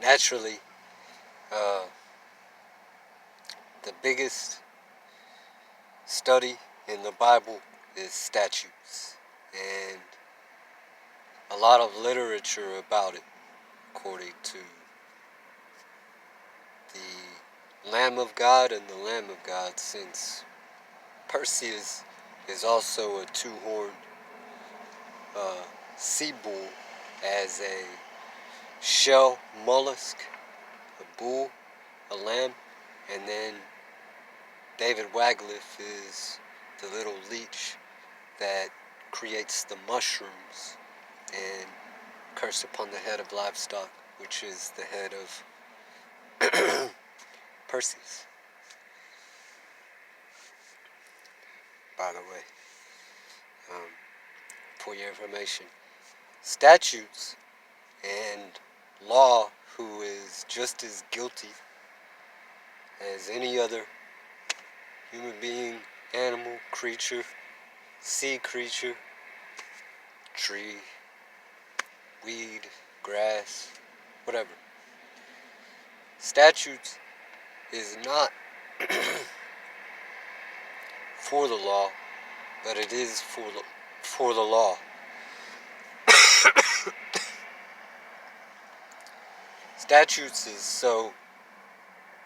naturally, uh, the biggest study in the Bible is statutes, and a lot of literature about it, according to the Lamb of God and the Lamb of God, since Perseus is also a two-horned uh, sea bull as a shell mollusk, a bull, a lamb, and then David Waglif is the little leech that creates the mushrooms and curse upon the head of livestock, which is the head of Perseus, by the way, um, for your information. Statutes and law, who is just as guilty as any other human being, animal, creature, sea creature, tree, weed, grass, whatever. Statutes is not for the law, but it is for the law. Statutes is so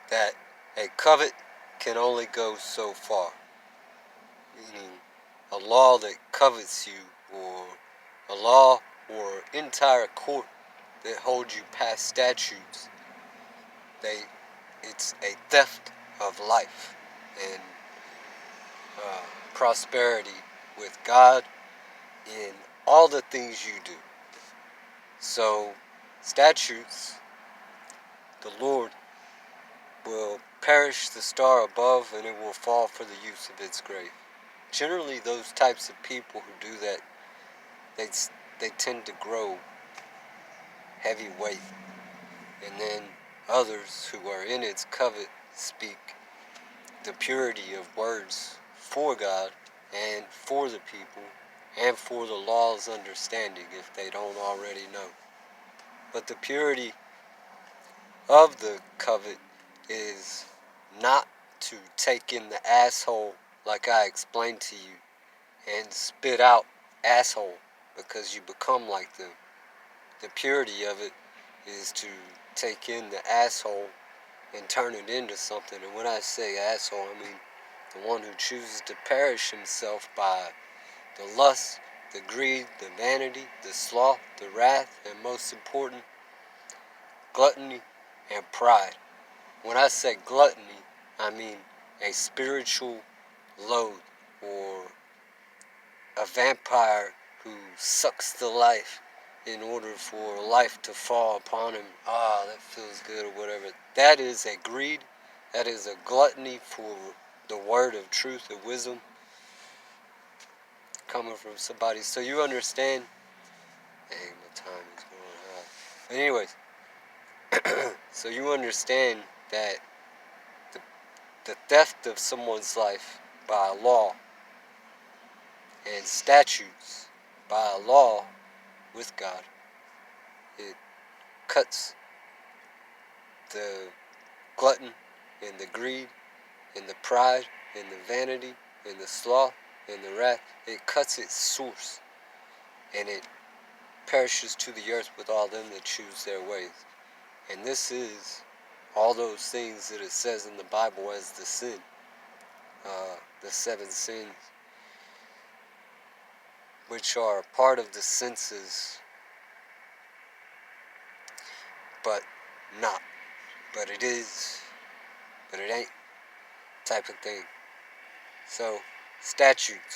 that a covet can only go so far, meaning a law that covets you, or a law or entire court that holds you past statutes. It's a theft of life and prosperity with God in all the things you do. So, statutes, the Lord will perish the star above, and it will fall for the use of its grave. Generally, those types of people who do that, they tend to grow heavy weight, and then others who are in its covet speak the purity of words for God and for the people and for the law's understanding if they don't already know. But the purity of the covet is not to take in the asshole like I explained to you and spit out asshole because you become like them. The purity of it is to take in the asshole and turn it into something. And when I say asshole, I mean the one who chooses to perish himself by the lust, the greed, the vanity, the sloth, the wrath, and most important, gluttony and pride. When I say gluttony, I mean a spiritual load, or a vampire who sucks the life in order for life to fall upon him. Ah, that feels good, or whatever. That is a greed. That is a gluttony for the word of truth and wisdom coming from somebody. So you understand. Dang, my time is going high. But anyways, so you understand that the theft of someone's life by law and statutes by law with God, it cuts the glutton and the greed and the pride and the vanity and the sloth and the wrath. It cuts its source, and it perishes to the earth with all them that choose their ways. And this is all those things that it says in the Bible as the sin, the 7 sins, which are part of the senses, but not. But it is, but it ain't type of thing. So, statutes.